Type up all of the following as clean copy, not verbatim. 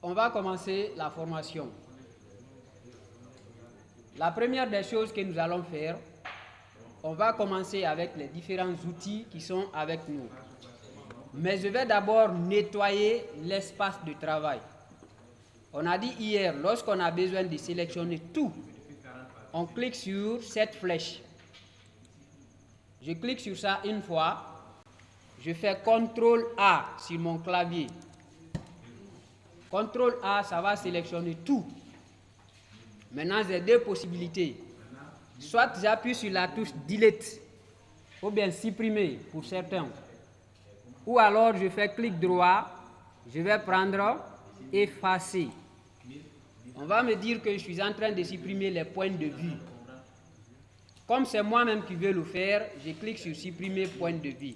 On va commencer la formation. La première des choses que nous allons faire, on va commencer avec les différents outils qui sont avec nous. Mais je vais d'abord nettoyer l'espace de travail. On a dit hier, lorsqu'on a besoin de sélectionner tout, on clique sur cette flèche. Je clique sur ça une fois. Je fais CTRL A sur mon clavier. CTRL A, ça va sélectionner tout. Maintenant, j'ai deux possibilités. Soit j'appuie sur la touche Delete, ou bien supprimer pour certains. Ou alors je fais clic droit, je vais prendre effacer. On va me dire que je suis en train de supprimer les points de vue. Comme c'est moi-même qui vais le faire, je clique sur supprimer point de vue.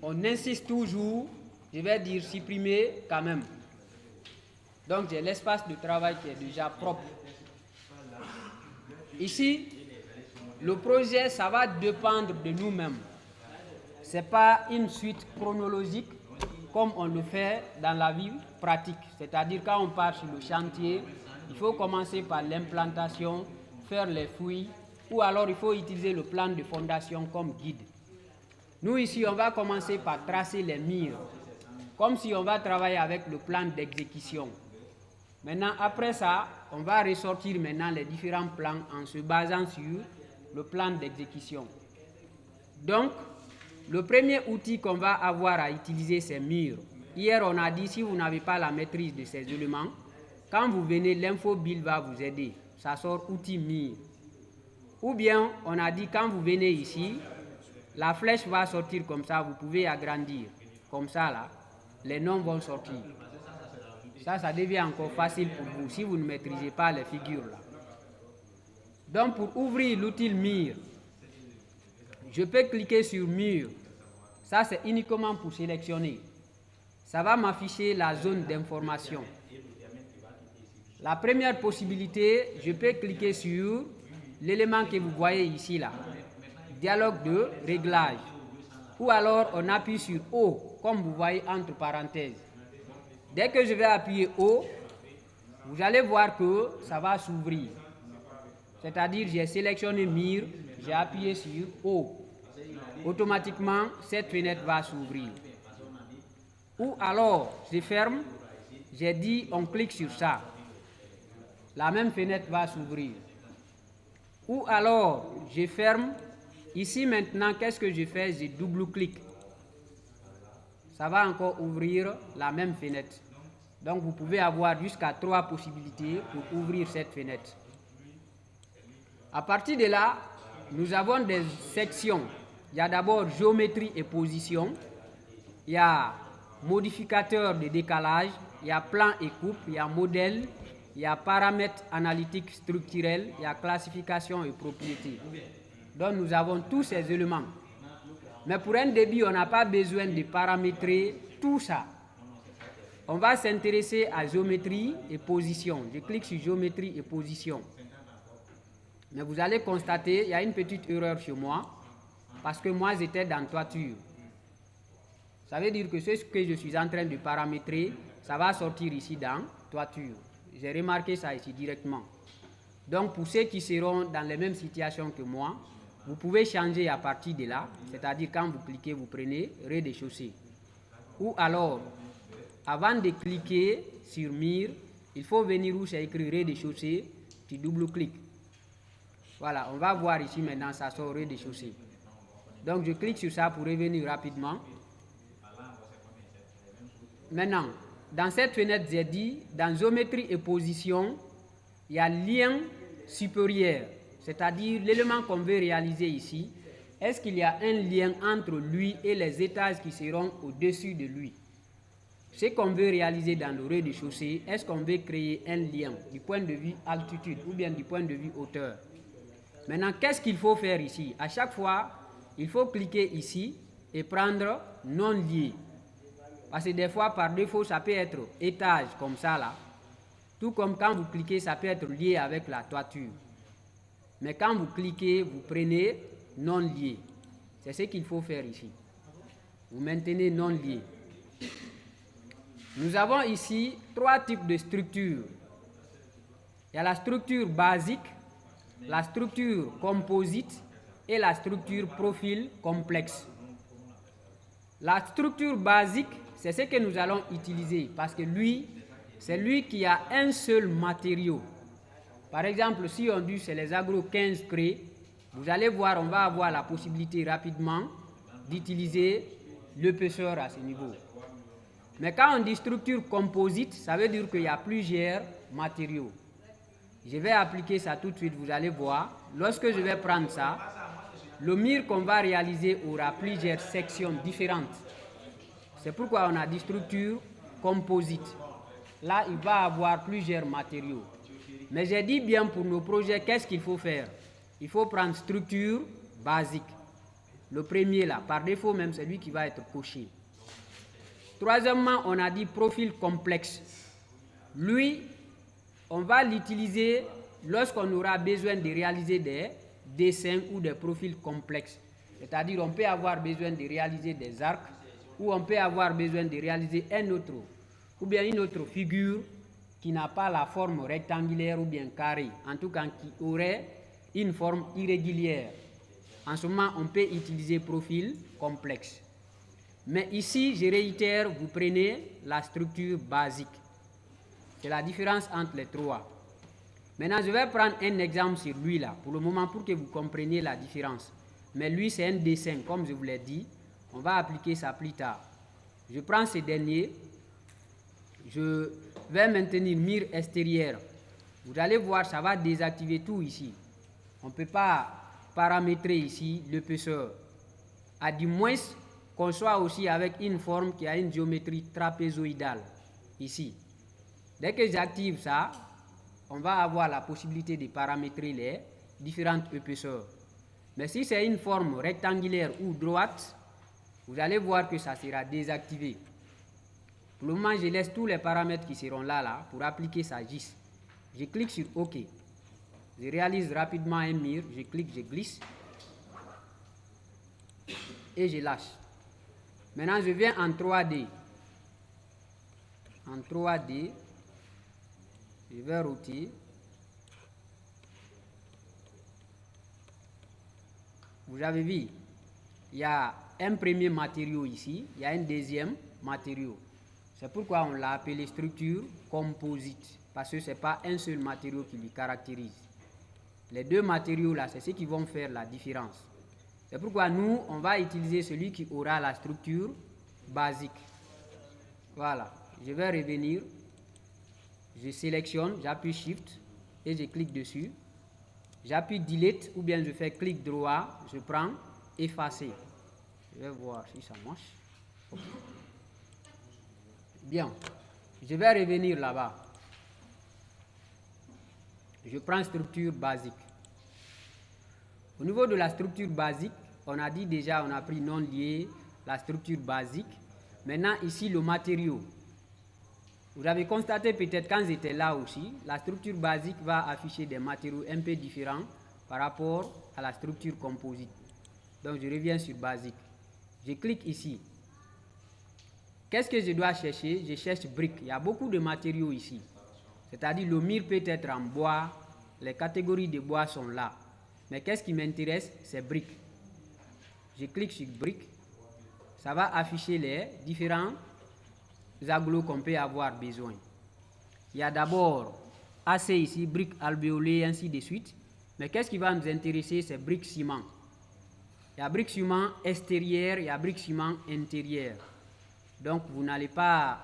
On insiste toujours, je vais dire supprimer quand même. Donc j'ai l'espace de travail qui est déjà propre. Ici, le projet, ça va dépendre de nous-mêmes. Ce n'est pas une suite chronologique comme on le fait dans la vie pratique. C'est-à-dire quand on part sur le chantier, il faut commencer par l'implantation, faire les fouilles, ou alors il faut utiliser le plan de fondation comme guide. Nous ici, on va commencer par tracer les murs, comme si on va travailler avec le plan d'exécution. Maintenant, après ça, on va ressortir maintenant les différents plans en se basant sur le plan d'exécution. Donc, le premier outil qu'on va avoir à utiliser, c'est murs. Hier, on a dit, si vous n'avez pas la maîtrise de ces éléments, quand vous venez, l'info-build va vous aider. Ça sort outil mur. Ou bien, on a dit, quand vous venez ici, la flèche va sortir comme ça, vous pouvez agrandir. Comme ça, là, les noms vont sortir. Ça devient encore facile pour vous, si vous ne maîtrisez pas les figures, là. Donc, pour ouvrir l'outil mur, je peux cliquer sur mur. Ça, c'est uniquement pour sélectionner. Ça va m'afficher la zone d'information. La première possibilité, je peux cliquer sur l'élément que vous voyez ici, là. Dialogue de réglage. Ou alors, on appuie sur O, comme vous voyez entre parenthèses. Dès que je vais appuyer O, vous allez voir que ça va s'ouvrir. C'est-à-dire, j'ai sélectionné mur, j'ai appuyé sur O. Automatiquement, cette fenêtre va s'ouvrir. Ou alors, je ferme, j'ai dit on clique sur ça. La même fenêtre va s'ouvrir. Ou alors, je ferme. Ici maintenant, qu'est-ce que je fais? Je double-clique. Ça va encore ouvrir la même fenêtre. Donc, vous pouvez avoir jusqu'à 3 possibilités pour ouvrir cette fenêtre. À partir de là, nous avons des sections. Il y a d'abord géométrie et position. Il y a modificateur de décalage. Il y a plan et coupe. Il y a modèle. Il y a paramètres analytiques structurels. Il y a classification et propriété. Donc, nous avons tous ces éléments. Mais pour un début, on n'a pas besoin de paramétrer tout ça. On va s'intéresser à géométrie et position. Je clique sur géométrie et position. Mais vous allez constater, il y a une petite erreur chez moi, parce que moi, j'étais dans toiture. Ça veut dire que ce que je suis en train de paramétrer, ça va sortir ici dans toiture. J'ai remarqué ça ici directement. Donc, pour ceux qui seront dans les mêmes situations que moi, vous pouvez changer à partir de là, c'est-à-dire quand vous cliquez, vous prenez rez-de-chaussée. Ou alors, avant de cliquer sur mur, il faut venir où c'est écrit rez-de-chaussée, tu double-cliques. Voilà, on va voir ici maintenant, ça sort rez-de-chaussée. Donc, je clique sur ça pour revenir rapidement. Maintenant, dans cette fenêtre, j'ai dit, dans géométrie et position, il y a lien supérieur. C'est-à-dire l'élément qu'on veut réaliser ici, est-ce qu'il y a un lien entre lui et les étages qui seront au-dessus de lui? Ce qu'on veut réaliser dans le rez-de-chaussée, est-ce qu'on veut créer un lien du point de vue altitude ou bien du point de vue hauteur? Maintenant, qu'est-ce qu'il faut faire ici? À chaque fois, il faut cliquer ici et prendre non lié. Parce que des fois, par défaut, ça peut être étage comme ça là. Tout comme quand vous cliquez, ça peut être lié avec la toiture. Mais quand vous cliquez, vous prenez non lié. C'est ce qu'il faut faire ici. Vous maintenez non lié. Nous avons ici 3 types de structures. Il y a la structure basique, la structure composite et la structure profil complexe. La structure basique, c'est ce que nous allons utiliser parce que c'est lui qui a un seul matériau. Par exemple, si on dit c'est les agro 15 cré, vous allez voir, on va avoir la possibilité rapidement d'utiliser l'épaisseur à ce niveau. Mais quand on dit structure composite, ça veut dire qu'il y a plusieurs matériaux. Je vais appliquer ça tout de suite, vous allez voir. Lorsque je vais prendre ça, le mur qu'on va réaliser aura plusieurs sections différentes. C'est pourquoi on a dit structure composite. Là, il va avoir plusieurs matériaux. Mais j'ai dit bien pour nos projets, qu'est-ce qu'il faut faire? Il faut prendre structure basique. Le premier là, par défaut même, c'est lui qui va être coché. Troisièmement, on a dit profil complexe. Lui, on va l'utiliser lorsqu'on aura besoin de réaliser des dessins ou des profils complexes. C'est-à-dire on peut avoir besoin de réaliser des arcs ou on peut avoir besoin de réaliser une autre figure qui n'a pas la forme rectangulaire ou bien carrée, en tout cas qui aurait une forme irrégulière. En ce moment, on peut utiliser profil complexe. Mais ici, je réitère, vous prenez la structure basique. C'est la différence entre les trois. Maintenant, je vais prendre un exemple sur lui là, pour le moment, pour que vous compreniez la différence. Mais lui, c'est un dessin, comme je vous l'ai dit. On va appliquer ça plus tard. Je prends ce dernier. Je vais maintenir mur extérieur. Vous allez voir, ça va désactiver tout ici. On ne peut pas paramétrer ici l'épaisseur. À du moins qu'on soit aussi avec une forme qui a une géométrie trapézoïdale, ici. Dès que j'active ça, on va avoir la possibilité de paramétrer les différentes épaisseurs. Mais si c'est une forme rectangulaire ou droite, vous allez voir que ça sera désactivé. Pour le moment, je laisse tous les paramètres qui seront là pour appliquer ça GIS. Je clique sur OK. Je réalise rapidement un mur, je clique, je glisse et je lâche. Maintenant, je viens en 3D. En 3D, je vais router. Vous avez vu, il y a un premier matériau ici, il y a un deuxième matériau. C'est pourquoi on l'a appelé structure composite, parce que ce n'est pas un seul matériau qui lui caractérise. Les deux matériaux là, c'est ce qui vont faire la différence. C'est pourquoi nous, on va utiliser celui qui aura la structure basique. Voilà, je vais revenir, je sélectionne, j'appuie Shift et je clique dessus. J'appuie Delete ou bien je fais clic droit, je prends Effacer. Je vais voir si ça marche. Okay. Bien, je vais revenir là-bas. Je prends structure basique. Au niveau de la structure basique, on a dit déjà, on a pris non lié, la structure basique. Maintenant, ici, le matériau. Vous avez constaté peut-être quand j'étais là aussi, la structure basique va afficher des matériaux un peu différents par rapport à la structure composite. Donc, je reviens sur basique. Je clique ici. Qu'est-ce que je dois chercher? Je cherche briques. Il y a beaucoup de matériaux ici. C'est-à-dire le mur peut être en bois, les catégories de bois sont là. Mais qu'est-ce qui m'intéresse? C'est briques. Je clique sur briques. Ça va afficher les différents agglos qu'on peut avoir besoin. Il y a d'abord AC ici, briques alvéolées, ainsi de suite. Mais qu'est-ce qui va nous intéresser? C'est briques ciment. Il y a briques ciment extérieur, il y a briques ciment intérieur. Donc vous n'allez pas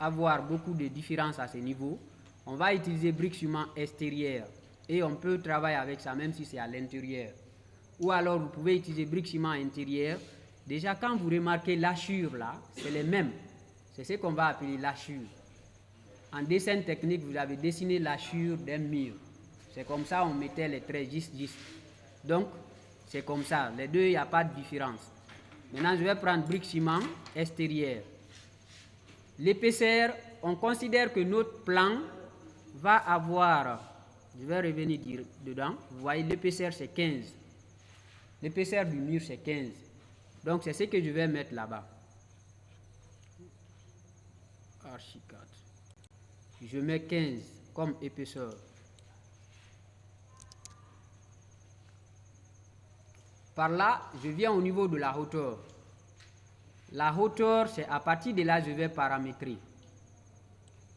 avoir beaucoup de différence à ce niveau. On va utiliser briques ciment extérieur et on peut travailler avec ça même si c'est à l'intérieur. Ou alors vous pouvez utiliser briques ciment intérieur. Déjà quand vous remarquez l'hachure là, c'est les mêmes. C'est ce qu'on va appeler l'hachure. En dessin technique, vous avez dessiné l'hachure d'un mur. C'est comme ça on mettait les traits juste. Donc c'est comme ça. Les deux, il n'y a pas de différence. Maintenant, je vais prendre briques ciment extérieur. L'épaisseur, on considère que notre plan va avoir, je vais revenir dedans, vous voyez l'épaisseur c'est 15. L'épaisseur du mur c'est 15. Donc c'est ce que je vais mettre là-bas. archi 4. Je mets 15 comme épaisseur. Par là, je viens au niveau de la hauteur. La hauteur, c'est à partir de là, je vais paramétrer.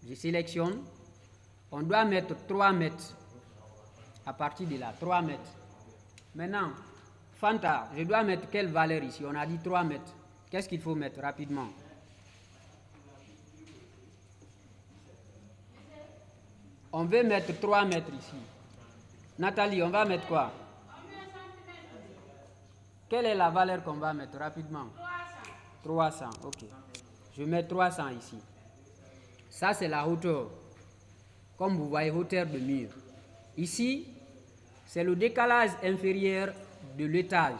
Je sélectionne. On doit mettre 3 mètres. À partir de là, 3 mètres. Maintenant, Fanta, je dois mettre quelle valeur ici? On a dit 3 mètres. Qu'est-ce qu'il faut mettre rapidement? On veut mettre 3 mètres ici. Nathalie, on va mettre quoi? Quelle est la valeur qu'on va mettre rapidement? 300, ok. Je mets 300 ici. Ça, c'est la hauteur. Comme vous voyez, hauteur de mur. Ici, c'est le décalage inférieur de l'étage.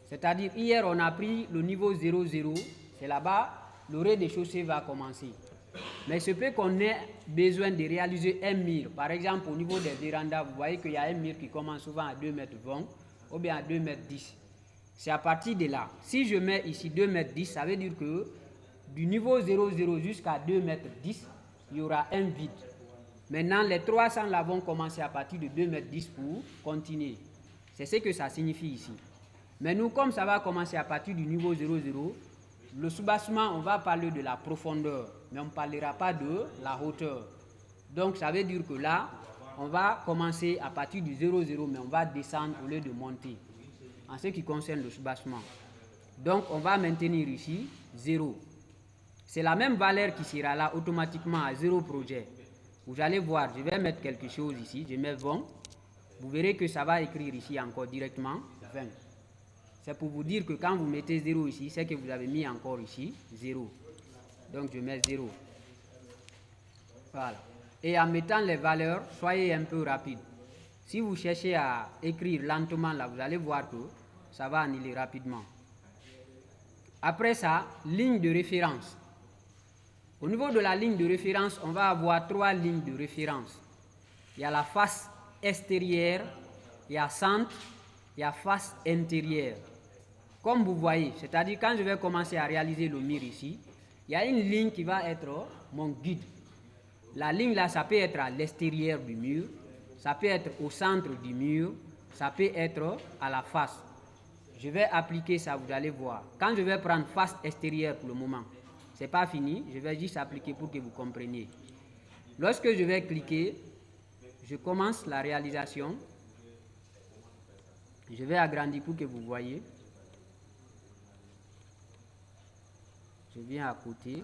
C'est-à-dire, hier, on a pris le niveau 00. C'est là-bas, le rez-de-chaussée va commencer. Mais ce peut qu'on ait besoin de réaliser un mur. Par exemple, au niveau des vérandas, vous voyez qu'il y a un mur qui commence souvent à 2,20 mètres ou bien à 2,10 mètres. C'est à partir de là. Si je mets ici 2,10 mètres, ça veut dire que du niveau 00 jusqu'à 2,10 mètres, il y aura un vide. Maintenant, les 300 là vont commencer à partir de 2,10 mètres pour continuer. C'est ce que ça signifie ici. Mais nous, comme ça va commencer à partir du niveau 00, le soubassement, on va parler de la profondeur, mais on ne parlera pas de la hauteur. Donc, ça veut dire que là, on va commencer à partir du 00, mais on va descendre au lieu de monter. En ce qui concerne le soubassement. Donc, on va maintenir ici 0. C'est la même valeur qui sera là automatiquement à 0 projet. Vous allez voir, je vais mettre quelque chose ici, je mets 20. Vous verrez que ça va écrire ici encore directement 20. C'est pour vous dire que quand vous mettez 0 ici, c'est que vous avez mis encore ici 0. Donc, je mets 0. Voilà. Et en mettant les valeurs, soyez un peu rapide. Si vous cherchez à écrire lentement, là, vous allez voir que ça va annuler rapidement. Après ça, ligne de référence. Au niveau de la ligne de référence, on va avoir 3 lignes de référence. Il y a la face extérieure, il y a centre, il y a face intérieure. Comme vous voyez, c'est-à-dire quand je vais commencer à réaliser le mur ici, il y a une ligne qui va être mon guide. La ligne là, ça peut être à l'extérieur du mur, ça peut être au centre du mur, ça peut être à la face. Je vais appliquer ça, vous allez voir. Quand je vais prendre face extérieure pour le moment, ce n'est pas fini, je vais juste appliquer pour que vous compreniez. Lorsque je vais cliquer, je commence la réalisation. Je vais agrandir pour que vous voyez. Je viens à côté.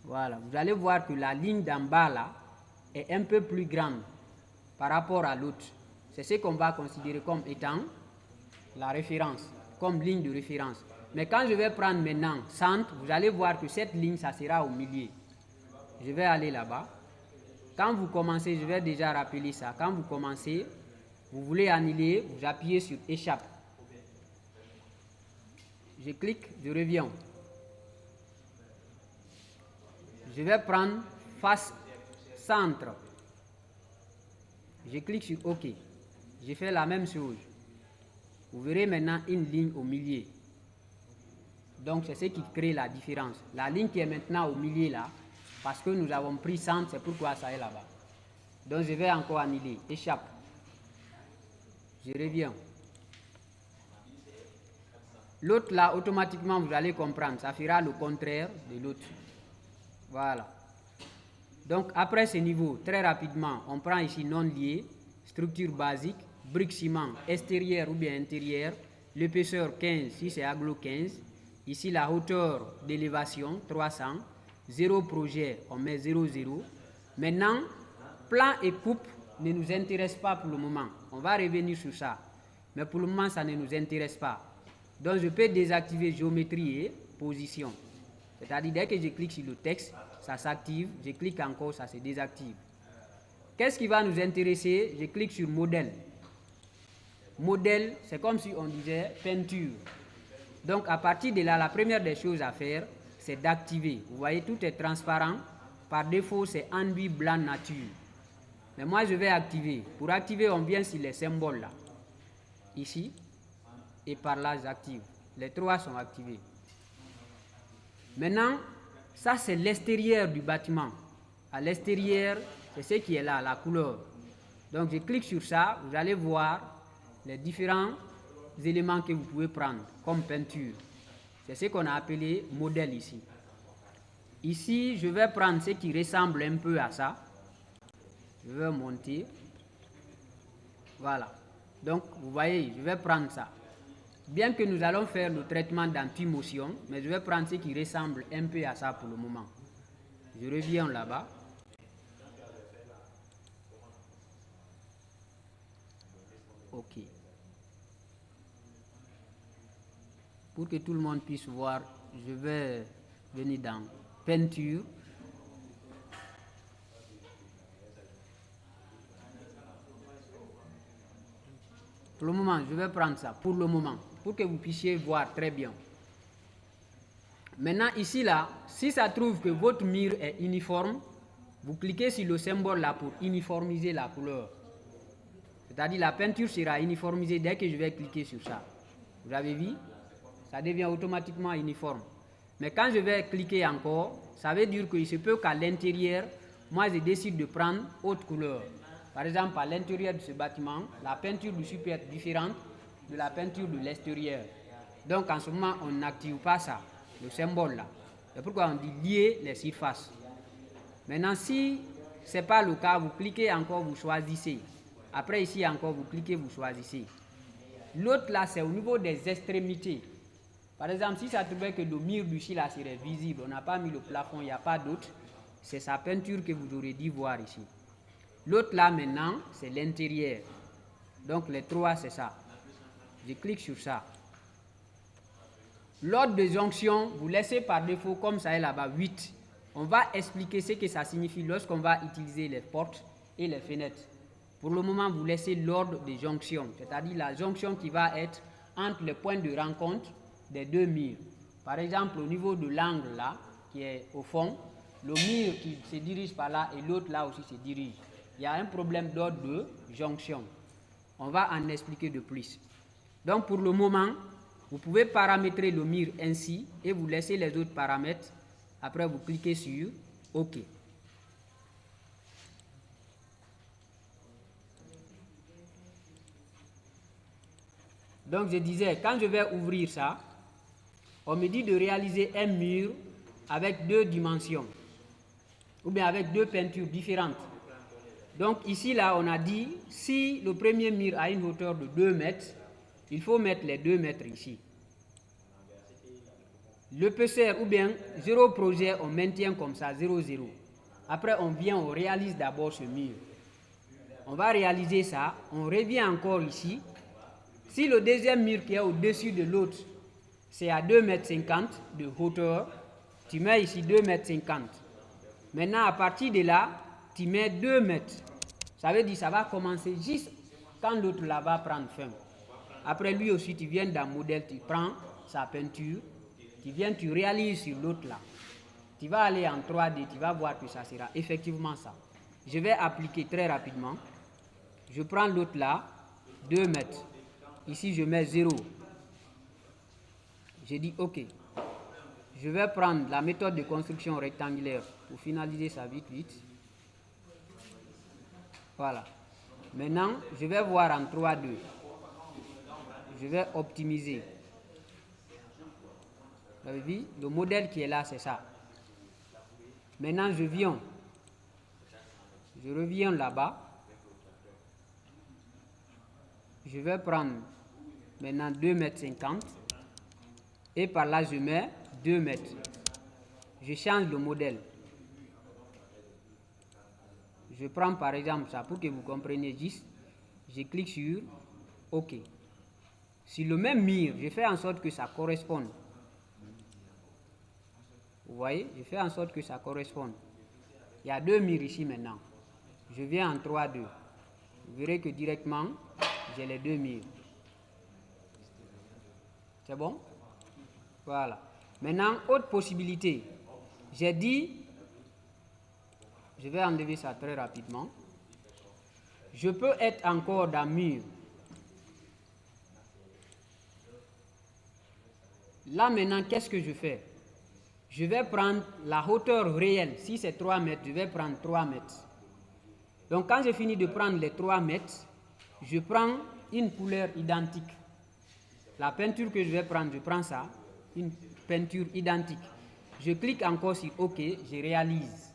Voilà, vous allez voir que la ligne d'en bas là est un peu plus grande par rapport à l'autre. C'est ce qu'on va considérer comme étant la référence, comme ligne de référence. Mais quand je vais prendre maintenant centre, vous allez voir que cette ligne, ça sera au milieu. Je vais aller là-bas. Quand vous commencez, je vais déjà rappeler ça. Quand vous commencez, vous voulez annuler, vous appuyez sur échappe. Je clique, je reviens. Je vais prendre face centre. Je clique sur OK. Je fais la même chose. Vous verrez maintenant une ligne au milieu. Donc, c'est ce qui crée la différence. La ligne qui est maintenant au milieu là, parce que nous avons pris centre, c'est pourquoi ça est là-bas. Donc, je vais encore annuler. Échappe. Je reviens. L'autre là, automatiquement, vous allez comprendre. Ça fera le contraire de l'autre. Voilà. Donc, après ce niveau, très rapidement, on prend ici non lié, structure basique, brique ciment, extérieur ou bien intérieur, l'épaisseur 15, si c'est aglo 15. Ici, la hauteur d'élévation, 300. 0 projet, on met 0,0. Maintenant, plan et coupe ne nous intéressent pas pour le moment. On va revenir sur ça. Mais pour le moment, ça ne nous intéresse pas. Donc, je peux désactiver géométrie et position. C'est-à-dire, dès que je clique sur le texte, ça s'active. Je clique encore, ça se désactive. Qu'est-ce qui va nous intéresser? Je clique sur modèle. Modèle, c'est comme si on disait peinture. Donc, à partir de là, la première des choses à faire, c'est d'activer. Vous voyez, tout est transparent. Par défaut, c'est enduit blanc nature. Mais moi, je vais activer. Pour activer, on vient sur les symboles là. Ici. Et par là, j'active. Les 3 sont activés. Maintenant, ça c'est l'extérieur du bâtiment. À l'extérieur, c'est ce qui est là, la couleur. Donc je clique sur ça, vous allez voir les différents éléments que vous pouvez prendre comme peinture. C'est ce qu'on a appelé modèle ici. Ici, je vais prendre ce qui ressemble un peu à ça. Je vais monter. Voilà. Donc, vous voyez, je vais prendre ça. Bien que nous allons faire le traitement d'anti-motion, mais je vais prendre ce qui ressemble un peu à ça pour le moment. Je reviens là-bas. OK. Pour que tout le monde puisse voir, je vais venir dans peinture. Pour le moment, je vais prendre ça, pour le moment, pour que vous puissiez voir très bien. Maintenant, ici, là, si ça trouve que votre mur est uniforme, vous cliquez sur le symbole là pour uniformiser la couleur. C'est-à-dire la peinture sera uniformisée dès que je vais cliquer sur ça. Vous avez vu? Ça devient automatiquement uniforme. Mais quand je vais cliquer encore, ça veut dire qu'il se peut qu'à l'intérieur, moi je décide de prendre autre couleur. Par exemple, à l'intérieur de ce bâtiment, la peinture dessus peut être différente de la peinture de l'extérieur. Donc en ce moment, on n'active pas ça, le symbole là. C'est pourquoi on dit lier les surfaces. Maintenant, si ce n'est pas le cas, vous cliquez encore, vous choisissez. Après ici encore, vous cliquez, vous choisissez. L'autre là, c'est au niveau des extrémités. Par exemple, si ça trouvait que le mur du là serait visible, on n'a pas mis le plafond, il n'y a pas d'autre, c'est sa peinture que vous aurez dû voir ici. L'autre là maintenant, c'est l'intérieur. Donc les trois, c'est ça. Je clique sur ça. L'ordre de jonction, vous laissez par défaut, comme ça est là-bas, 8. On va expliquer ce que ça signifie lorsqu'on va utiliser les portes et les fenêtres. Pour le moment, vous laissez l'ordre de jonction, c'est-à-dire la jonction qui va être entre les points de rencontre des deux murs. Par exemple, au niveau de l'angle là, qui est au fond, le mur qui se dirige par là et l'autre là aussi se dirige. Il y a un problème d'ordre de jonction. On va en expliquer de plus. Donc pour le moment, vous pouvez paramétrer le mur ainsi et vous laissez les autres paramètres. Après, vous cliquez sur OK. Donc je disais, quand je vais ouvrir ça, on me dit de réaliser un mur avec deux dimensions, ou bien avec deux peintures différentes. Donc ici, là, on a dit, si le premier mur a une hauteur de 2 mètres, il faut mettre les 2 mètres ici. L'épaisseur, ou bien 0 projet, on maintient comme ça, 0, 0. Après, on vient, on réalise d'abord ce mur. On va réaliser ça, on revient encore ici. Si le deuxième mur qui est au-dessus de l'autre, c'est à 2,50 m de hauteur, tu mets ici 2,50 m. Maintenant, à partir de là, tu mets 2 mètres. Ça veut dire que ça va commencer juste quand l'autre là va prendre fin. Après, lui aussi, tu viens dans modèle, tu prends sa peinture, tu viens, tu réalises sur l'autre là. Tu vas aller en 3D, tu vas voir que ça sera effectivement ça. Je vais appliquer très rapidement. Je prends l'autre là, 2 mètres. Ici, je mets 0. Je dis OK. Je vais prendre la méthode de construction rectangulaire pour finaliser ça vite, vite. Voilà. Maintenant, je vais voir en 3-2. Je vais optimiser. Vous avez vu? Le modèle qui est là, c'est ça. Maintenant, je reviens là-bas. Je vais prendre maintenant 2,50 m. Et par là, je mets 2 mètres. Je change le modèle. Je prends par exemple ça pour que vous compreniez juste. Je clique sur OK. Sur le même mur, je fais en sorte que ça corresponde. Vous voyez, je fais en sorte que ça corresponde. Il y a 2 murs ici maintenant. Je viens en 3-2. Vous verrez que directement, j'ai les 2 murs. C'est bon? Voilà. Maintenant, autre possibilité. J'ai dit, je vais enlever ça très rapidement. Je peux être encore dans mur. Là maintenant, qu'est-ce que je fais? je vais prendre la hauteur réelle. Si c'est 3 mètres, je vais prendre 3 mètres. Donc quand j'ai fini de prendre les 3 mètres, je prends une couleur identique. La peinture que je vais prendre, je prends ça, une peinture identique. Je clique encore sur OK, je réalise.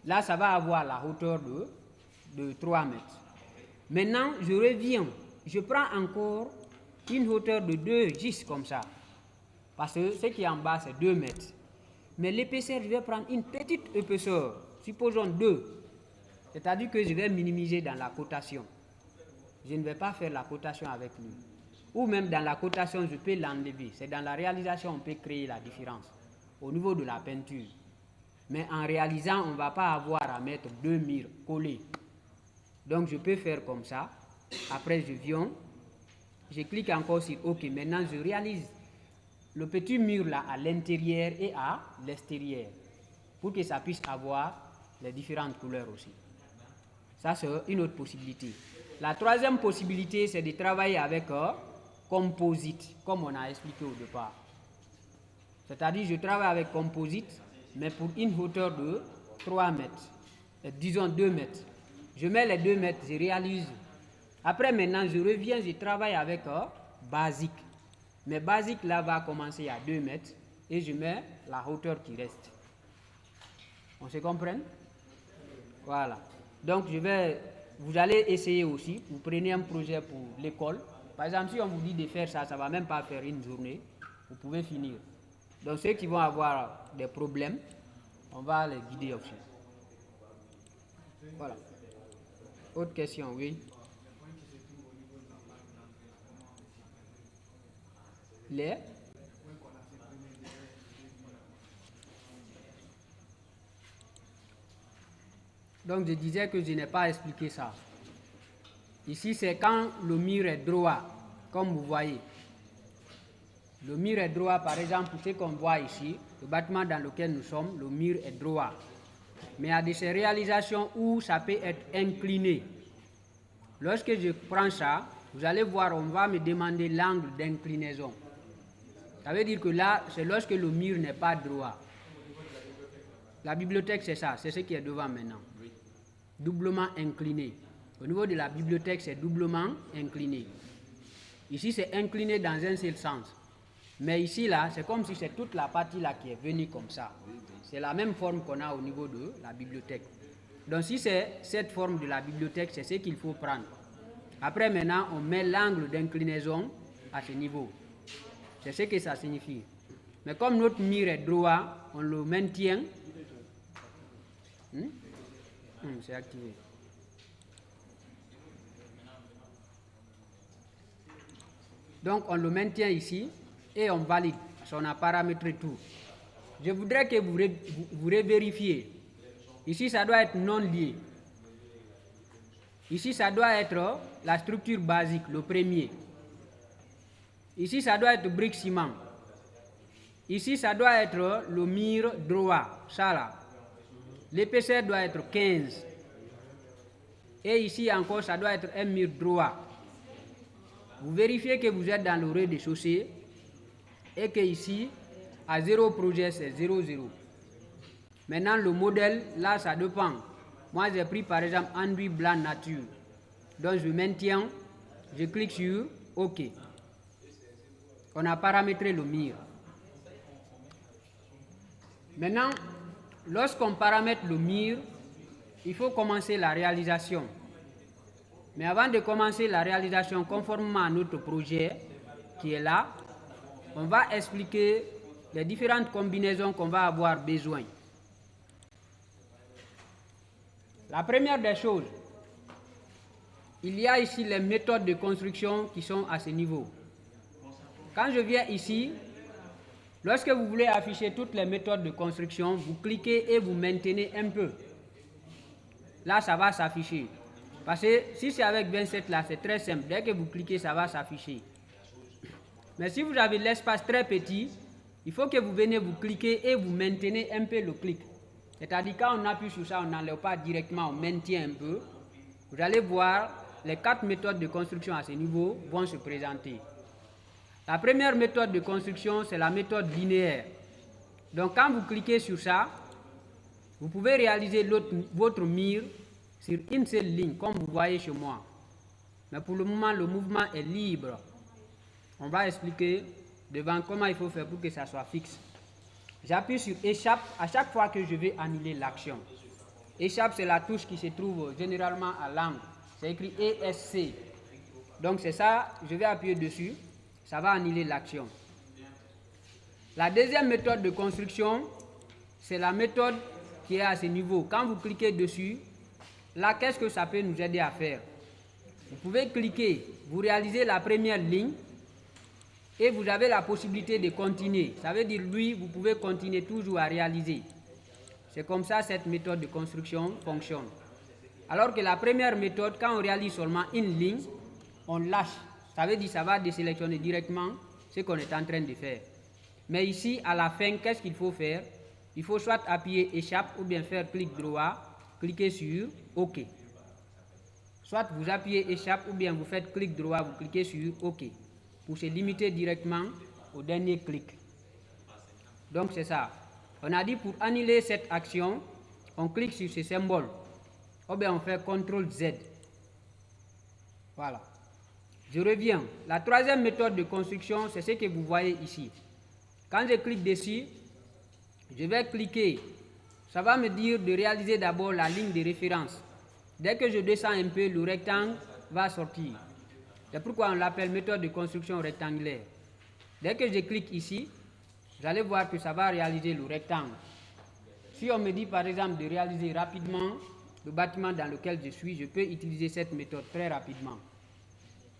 Là, ça va avoir la hauteur de 3 mètres. Maintenant, je reviens. Je prends encore une hauteur de 2, juste comme ça. Parce que ce qui est en bas, c'est 2 mètres. Mais l'épaisseur, je vais prendre une petite épaisseur. Supposons 2. C'est-à-dire que je vais minimiser dans la cotation. Je ne vais pas faire la cotation avec lui. Ou même dans la cotation, je peux l'enlever. C'est dans la réalisation qu'on peut créer la différence au niveau de la peinture. Mais en réalisant, on ne va pas avoir à mettre 2 murs collés. Donc je peux faire comme ça. Après, je viens. Je clique encore sur OK. Maintenant, je réalise le petit mur là à l'intérieur et à l'extérieur. Pour que ça puisse avoir les différentes couleurs aussi. Ça, c'est une autre possibilité. La troisième possibilité, c'est de travailler avec composite, comme on a expliqué au départ. C'est-à-dire, je travaille avec composite, mais pour une hauteur de 3 mètres. Disons 2 mètres. Je mets les 2 mètres, je réalise. Après, maintenant, je reviens, je travaille avec basique. Mais basique, là, va commencer à 2 mètres et je mets la hauteur qui reste. On se comprend? Voilà. Donc, vous allez essayer aussi. Vous prenez un projet pour l'école. Par exemple, si on vous dit de faire ça, ça ne va même pas faire une journée. Vous pouvez finir. Donc, ceux qui vont avoir des problèmes, on va les guider aussi. Voilà. Autre question, oui. Donc je disais que je n'ai pas expliqué ça. Ici c'est quand le mur est droit, comme vous voyez. Le mur est droit, par exemple, ce qu'on voit ici, le bâtiment dans lequel nous sommes, le mur est droit. Mais il y a de ces réalisations où ça peut être incliné. Lorsque je prends ça, vous allez voir, on va me demander l'angle d'inclinaison. Ça veut dire que là, c'est lorsque le mur n'est pas droit. La bibliothèque, c'est ça, c'est ce qui est devant maintenant. Doublement incliné. Au niveau de la bibliothèque, c'est doublement incliné. Ici, c'est incliné dans un seul sens. Mais ici, là, c'est comme si c'est toute la partie là qui est venue comme ça. C'est la même forme qu'on a au niveau de la bibliothèque. Donc, si c'est cette forme de la bibliothèque, c'est ce qu'il faut prendre. Après, maintenant, on met l'angle d'inclinaison à ce niveau. C'est ce que ça signifie. Mais comme notre mur est droit, on le maintient. C'est activé. Donc, on le maintient ici et on valide. On a paramétré tout. Je voudrais que vous revérifiez. Ici, ça doit être non lié. Ici, ça doit être la structure basique, le premier. Ici, ça doit être brique ciment. Ici, ça doit être le mur droit, ça là. L'épaisseur doit être 15. Et ici encore, ça doit être un mur droit. Vous vérifiez que vous êtes dans le rez-de-chaussée et que ici, à 0 projet, c'est 0, 0. Maintenant, le modèle, là, ça dépend. Moi, j'ai pris par exemple enduit blanc nature. Donc, je maintiens, je clique sur OK. On a paramétré le mur. Maintenant, lorsqu'on paramètre le mur, il faut commencer la réalisation. Mais avant de commencer la réalisation, conformément à notre projet qui est là, on va expliquer les différentes combinaisons qu'on va avoir besoin. La première des choses, il y a ici les méthodes de construction qui sont à ce niveau. Quand je viens ici, lorsque vous voulez afficher toutes les méthodes de construction, vous cliquez et vous maintenez un peu. Là, ça va s'afficher. Parce que si c'est avec 27 là, c'est très simple. Dès que vous cliquez, ça va s'afficher. Mais si vous avez l'espace très petit, il faut que vous venez vous cliquer et vous maintenez un peu le clic. C'est-à-dire quand on appuie sur ça, on n'enlève pas directement, on maintient un peu. Vous allez voir, les 4 méthodes de construction à ce niveau vont se présenter. La première méthode de construction, c'est la méthode linéaire. Donc quand vous cliquez sur ça, vous pouvez réaliser votre mur sur une seule ligne, comme vous voyez chez moi. Mais pour le moment, le mouvement est libre. On va expliquer devant comment il faut faire pour que ça soit fixe. J'appuie sur échappe à chaque fois que je vais annuler l'action. Échappe, c'est la touche qui se trouve généralement à l'angle. C'est écrit ESC. Donc c'est ça, je vais appuyer dessus. Ça va annuler l'action. La deuxième méthode de construction, c'est la méthode qui est à ce niveau. Quand vous cliquez dessus, là, qu'est-ce que ça peut nous aider à faire? Vous pouvez cliquer, vous réalisez la première ligne et vous avez la possibilité de continuer. Ça veut dire, lui, vous pouvez continuer toujours à réaliser. C'est comme ça cette méthode de construction fonctionne. Alors que la première méthode, quand on réalise seulement une ligne, on lâche. Ça veut dire que ça va désélectionner directement ce qu'on est en train de faire. Mais ici, à la fin, qu'est-ce qu'il faut faire? Il faut soit appuyer échappe ou bien faire clic droit, cliquer sur OK. Soit vous appuyez échappe ou bien vous faites clic droit, vous cliquez sur OK. Pour se limiter directement au dernier clic. Donc c'est ça. On a dit pour annuler cette action, on clique sur ce symbole. Ou bien on fait CTRL Z. Voilà. Je reviens. La troisième méthode de construction, c'est ce que vous voyez ici. Quand je clique dessus, je vais cliquer. Ça va me dire de réaliser d'abord la ligne de référence. Dès que je descends un peu, le rectangle va sortir. C'est pourquoi on l'appelle méthode de construction rectangulaire. Dès que je clique ici, vous allez voir que ça va réaliser le rectangle. Si on me dit par exemple de réaliser rapidement le bâtiment dans lequel je suis, je peux utiliser cette méthode très rapidement.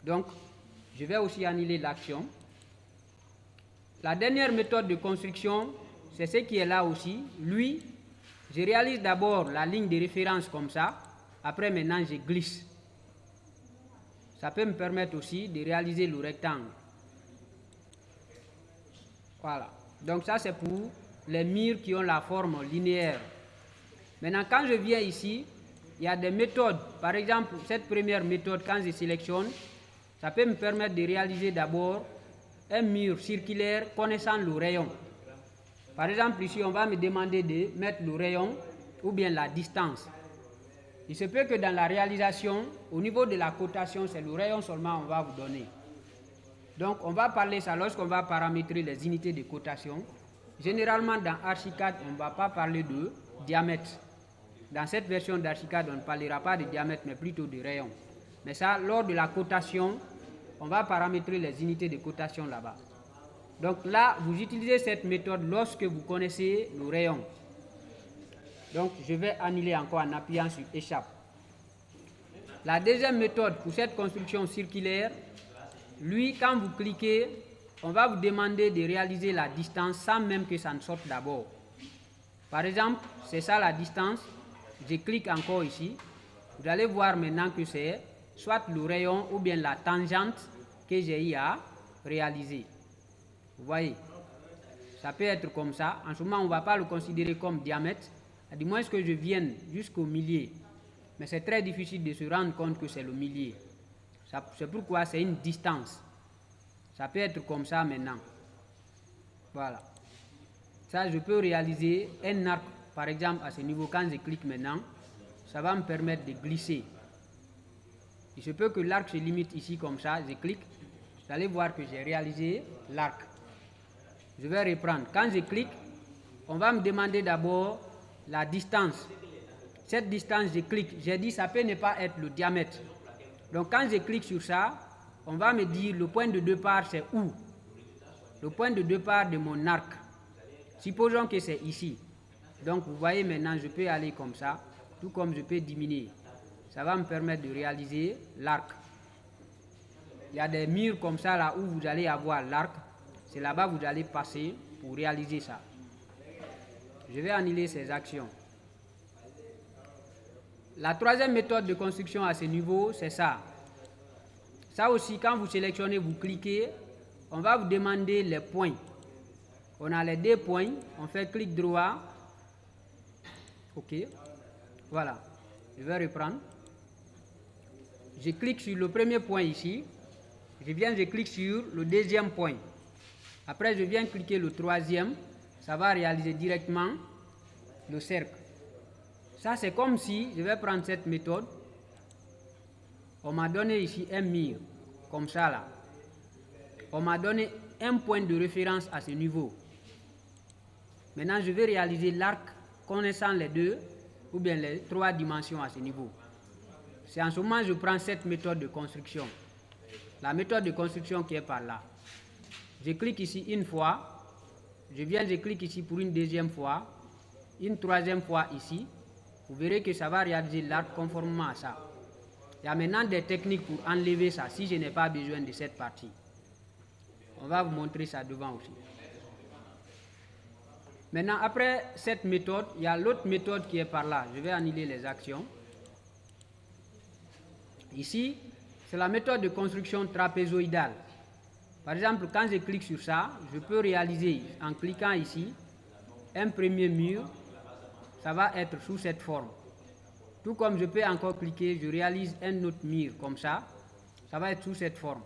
Donc, je vais aussi annuler l'action. La dernière méthode de construction, c'est ce qui est là aussi. Lui, je réalise d'abord la ligne de référence comme ça. Après, maintenant, je glisse. Ça peut me permettre aussi de réaliser le rectangle. Voilà. Donc ça, c'est pour les murs qui ont la forme linéaire. Maintenant, quand je viens ici, il y a des méthodes. Par exemple, cette première méthode, quand je sélectionne, ça peut me permettre de réaliser d'abord un mur circulaire connaissant le rayon. Par exemple, ici, on va me demander de mettre le rayon ou bien la distance. Il se peut que dans la réalisation, au niveau de la cotation, c'est le rayon seulement qu'on va vous donner. Donc, on va parler ça lorsqu'on va paramétrer les unités de cotation. Généralement, dans Archicad, on ne va pas parler de diamètre. Dans cette version d'Archicad, on ne parlera pas de diamètre, mais plutôt de rayon. Mais ça, lors de la cotation, on va paramétrer les unités de cotation là-bas. Donc là, vous utilisez cette méthode lorsque vous connaissez le rayon. Donc, je vais annuler encore en appuyant sur échappe. La deuxième méthode pour cette construction circulaire, lui, quand vous cliquez, on va vous demander de réaliser la distance sans même que ça ne sorte d'abord. Par exemple, c'est ça la distance. Je clique encore ici. Vous allez voir maintenant que c'est soit le rayon ou bien la tangente que j'ai eu à réaliser. Vous voyez, ça peut être comme ça. En ce moment, on ne va pas le considérer comme diamètre, du moins que je vienne jusqu'au milieu. Mais c'est très difficile de se rendre compte que c'est le milieu. C'est pourquoi c'est une distance. Ça peut être comme ça maintenant. Voilà. Ça, je peux réaliser un arc, par exemple, à ce niveau. Quand je clique maintenant, ça va me permettre de glisser. Il se peut que l'arc se limite ici comme ça. Je clique. Vous allez voir que j'ai réalisé l'arc. Je vais reprendre. Quand je clique, on va me demander d'abord la distance. Cette distance, je clique. J'ai dit ça peut ne pas être le diamètre. Donc quand je clique sur ça, on va me dire le point de départ c'est où? Le point de départ de mon arc. Supposons que c'est ici. Donc vous voyez maintenant, je peux aller comme ça, tout comme je peux diminuer. Ça va me permettre de réaliser l'arc. Il y a des murs comme ça là où vous allez avoir l'arc. C'est là-bas que vous allez passer pour réaliser ça. Je vais annuler ces actions. La troisième méthode de construction à ce niveau, c'est ça. Ça aussi, quand vous sélectionnez, vous cliquez, on va vous demander les points. On a les deux points, on fait clic droit. OK. Voilà. Je vais reprendre. Je clique sur le premier point ici. Je clique sur le deuxième point. Après, je viens cliquer le troisième. ça va réaliser directement le cercle. Ça, c'est comme si, je vais prendre cette méthode, on m'a donné ici un mur, comme ça là. On m'a donné un point de référence à ce niveau. Maintenant, je vais réaliser l'arc connaissant les deux ou bien les trois dimensions à ce niveau. C'est en ce moment que je prends cette méthode de construction. La méthode de construction qui est par là. Je clique ici une fois, je clique ici pour une deuxième fois, une troisième fois ici. Vous verrez que ça va réaliser l'arc conformément à ça. Il y a maintenant des techniques pour enlever ça si je n'ai pas besoin de cette partie. On va vous montrer ça devant aussi. Maintenant, après cette méthode, il y a l'autre méthode qui est par là. Je vais annuler les actions. Ici, c'est la méthode de construction trapézoïdale. Par exemple, quand je clique sur ça, je peux réaliser, en cliquant ici, un premier mur. Ça va être sous cette forme. Tout comme je peux encore cliquer, je réalise un autre mur comme ça. Ça va être sous cette forme.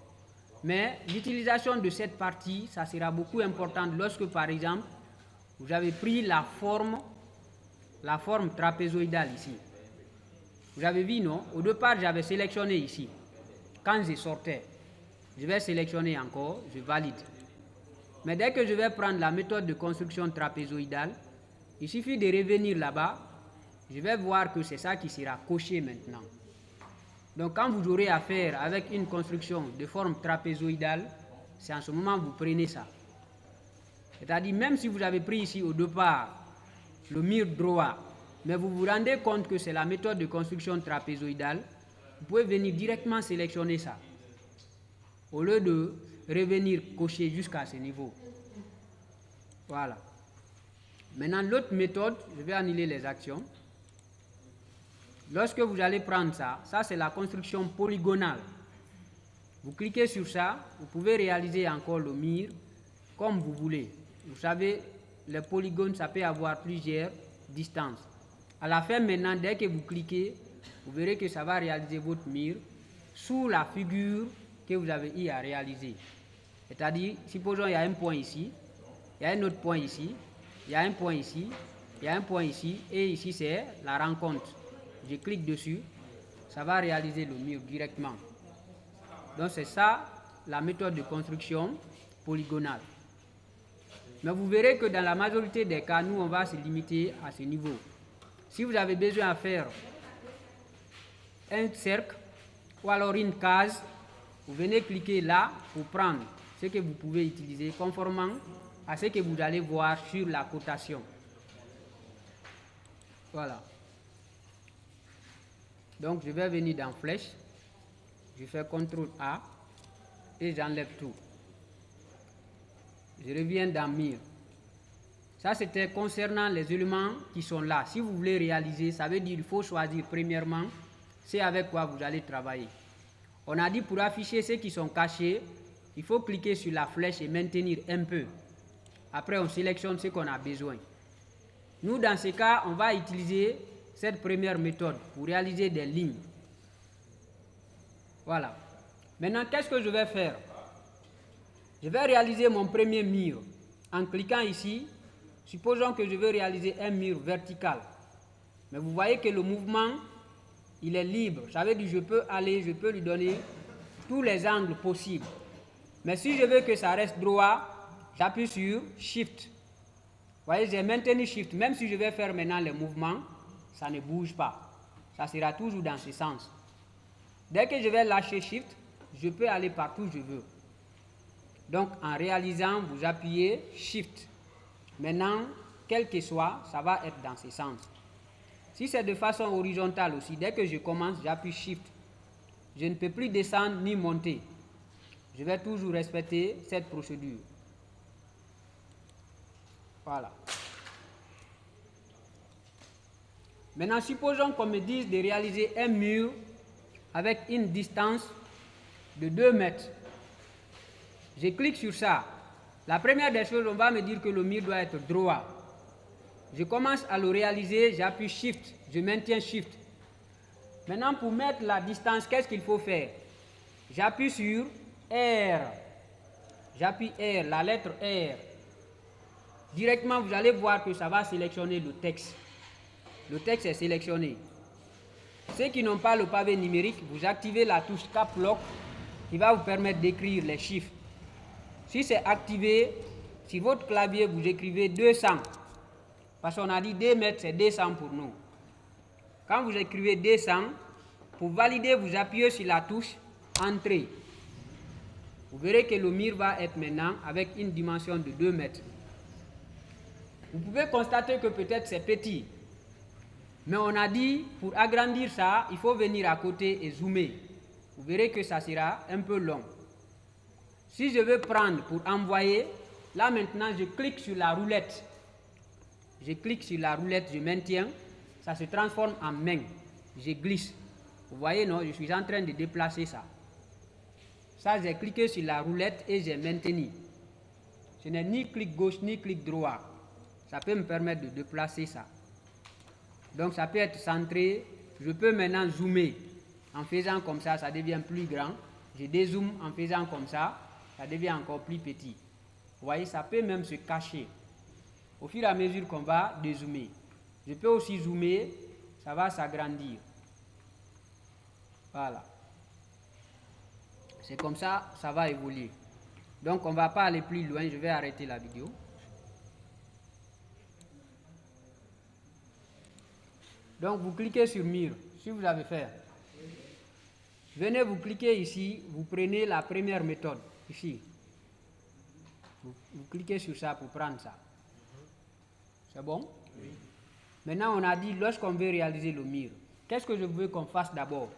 Mais l'utilisation de cette partie, ça sera beaucoup importante lorsque, par exemple, vous avez pris la forme trapézoïdale ici. Vous avez vu, non? Au départ, j'avais sélectionné ici. Quand je sortais, je vais sélectionner encore, je valide. Mais dès que je vais prendre la méthode de construction trapézoïdale, il suffit de revenir là-bas, je vais voir que c'est ça qui sera coché maintenant. Donc quand vous aurez affaire avec une construction de forme trapézoïdale, c'est en ce moment que vous prenez ça. C'est-à-dire même si vous avez pris ici au départ le mur droit, mais vous vous rendez compte que c'est la méthode de construction trapézoïdale, vous pouvez venir directement sélectionner ça, au lieu de revenir cocher jusqu'à ce niveau. Voilà. Maintenant, l'autre méthode, je vais annuler les actions. Lorsque vous allez prendre ça, ça c'est la construction polygonale. Vous cliquez sur ça, vous pouvez réaliser encore le mur comme vous voulez. Vous savez, les polygones, ça peut avoir plusieurs distances. À la fin maintenant, dès que vous cliquez, vous verrez que ça va réaliser votre mur sous la figure que vous avez eu à réaliser. C'est-à-dire, supposons il y a un point ici, il y a un autre point ici, il y a un point ici, il y a un point ici, et ici c'est la rencontre. Je clique dessus, ça va réaliser le mur directement. Donc c'est ça la méthode de construction polygonale. Mais vous verrez que dans la majorité des cas, nous on va se limiter à ce niveau. Si vous avez besoin de faire un cercle ou alors une case, vous venez cliquer là pour prendre ce que vous pouvez utiliser conformément à ce que vous allez voir sur la cotation. Voilà. Donc je vais venir dans Flèche, je fais CTRL A et j'enlève tout. Je reviens dans Mur. Ça c'était concernant les éléments qui sont là. Si vous voulez réaliser, ça veut dire qu'il faut choisir premièrement c'est avec quoi vous allez travailler. On a dit pour afficher ceux qui sont cachés, il faut cliquer sur la flèche et maintenir un peu. Après on sélectionne ce qu'on a besoin. Nous dans ce cas, on va utiliser cette première méthode pour réaliser des lignes. Voilà. Maintenant, qu'est-ce que je vais faire? Je vais réaliser mon premier mur en cliquant ici. Supposons que je veux réaliser un mur vertical. Mais vous voyez que le mouvement, il est libre. Ça veut dire que je peux aller, je peux lui donner tous les angles possibles. Mais si je veux que ça reste droit, j'appuie sur Shift. Vous voyez, j'ai maintenu Shift. Même si je vais faire maintenant les mouvements, ça ne bouge pas. Ça sera toujours dans ce sens. Dès que je vais lâcher Shift, je peux aller partout où je veux. Donc, en réalisant, vous appuyez Shift. Maintenant, quel que soit, ça va être dans ce sens. Si c'est de façon horizontale aussi, dès que je commence, j'appuie Shift. Je ne peux plus descendre ni monter. Je vais toujours respecter cette procédure. Voilà. Maintenant, supposons qu'on me dise de réaliser un mur avec une distance de 2 mètres. Je clique sur ça. La première des choses, on va me dire que le mur doit être droit. Je commence à le réaliser, j'appuie Shift, je maintiens Shift. Maintenant, pour mettre la distance, qu'est-ce qu'il faut faire? J'appuie sur R. J'appuie R, la lettre R. directement vous allez voir que ça va sélectionner le texte. Le texte est sélectionné. Ceux qui n'ont pas le pavé numérique, vous activez la touche Cap Lock qui va vous permettre d'écrire les chiffres. Si c'est activé, sur votre clavier, vous écrivez 200. Parce qu'on a dit 2 mètres, c'est 200 pour nous. Quand vous écrivez 200, pour valider, vous appuyez sur la touche Entrée. Vous verrez que le mur va être maintenant avec une dimension de 2 mètres. Vous pouvez constater que peut-être c'est petit. Mais on a dit, pour agrandir ça, il faut venir à côté et zoomer. Vous verrez que ça sera un peu long. Si je veux prendre pour envoyer, là maintenant je clique sur la roulette. Je clique sur la roulette, je maintiens. Ça se transforme en main. Je glisse. Vous voyez, non? Je suis en train de déplacer ça. Ça, j'ai cliqué sur la roulette et j'ai maintenu. Ce n'est ni clic gauche ni clic droit. Ça peut me permettre de déplacer ça. Donc ça peut être centré. Je peux maintenant zoomer. En faisant comme ça, ça devient plus grand. Je dézoome en faisant comme ça, ça devient encore plus petit. Vous voyez, ça peut même se cacher. Au fur et à mesure qu'on va dézoomer. Je peux aussi zoomer, ça va s'agrandir. Voilà. C'est comme ça, ça va évoluer. Donc on ne va pas aller plus loin, je vais arrêter la vidéo. Donc vous cliquez sur mur, si vous avez fait. Venez vous cliquez ici, vous prenez la première méthode, ici. Vous cliquez sur ça pour prendre ça. C'est bon? Oui. Maintenant on a dit, lorsqu'on veut réaliser le mur, qu'est-ce que je veux qu'on fasse d'abord?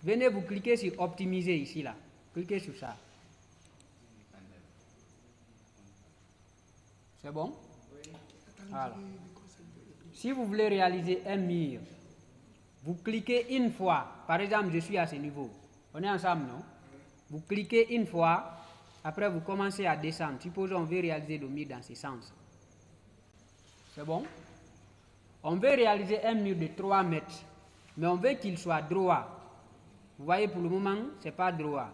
Venez vous cliquer sur optimiser ici là. Cliquez sur ça. C'est bon? Oui. Voilà. Si vous voulez réaliser un mur, vous cliquez une fois. Par exemple, je suis à ce niveau. On est ensemble, non? Vous cliquez une fois, après vous commencez à descendre. Supposons on veut réaliser le mur dans ce sens. C'est bon? On veut réaliser un mur de 3 mètres, mais on veut qu'il soit droit. Vous voyez, pour le moment, ce n'est pas droit.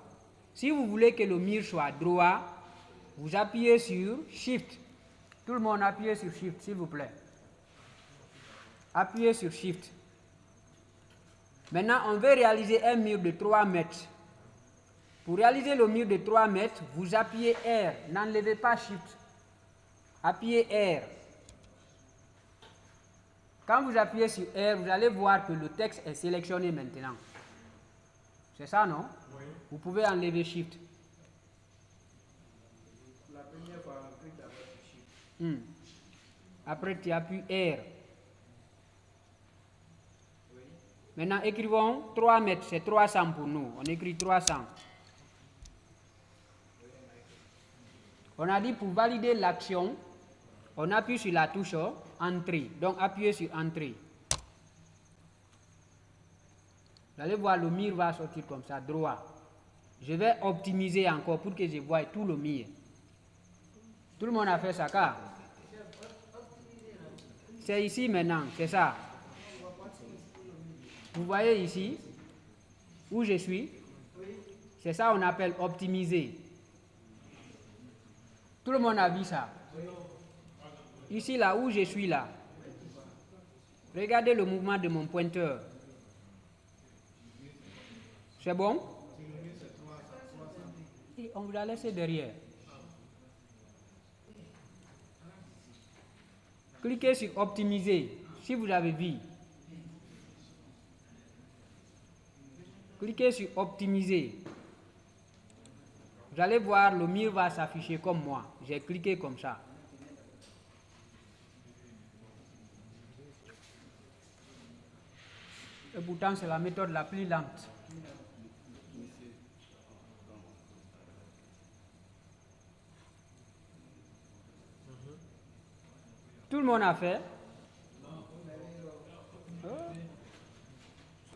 Si vous voulez que le mur soit droit, vous appuyez sur Shift. Tout le monde appuyez sur Shift, s'il vous plaît. Appuyez sur Shift. Maintenant, on veut réaliser un mur de 3 mètres. Pour réaliser le mur de 3 mètres, vous appuyez R. N'enlevez pas Shift. Appuyez R. Quand vous appuyez sur R, vous allez voir que le texte est sélectionné maintenant. C'est ça, non? Oui. Vous pouvez enlever Shift. La première fois, on clique d'abord sur Shift. Après, tu appuies R. Oui. Maintenant, écrivons 3 mètres, c'est 300 pour nous. On écrit 300. On a dit pour valider l'action, on appuie sur la touche Entrée. Donc, appuyez sur Entrée. Vous allez voir, le mur va sortir comme ça, droit. Je vais optimiser encore pour que je voie tout le mur. Tout le monde a fait ça, car c'est ici maintenant, c'est ça. Vous voyez ici, où je suis, c'est ça qu'on appelle optimiser. Tout le monde a vu ça. Ici, là où je suis là. Regardez le mouvement de mon pointeur. C'est bon? Et on vous l'a laissé derrière. Cliquez sur optimiser, si vous avez vu. Cliquez sur optimiser. Vous allez voir, le mur va s'afficher comme moi. J'ai cliqué comme ça. Et pourtant, c'est la méthode la plus lente. Tout le monde a fait.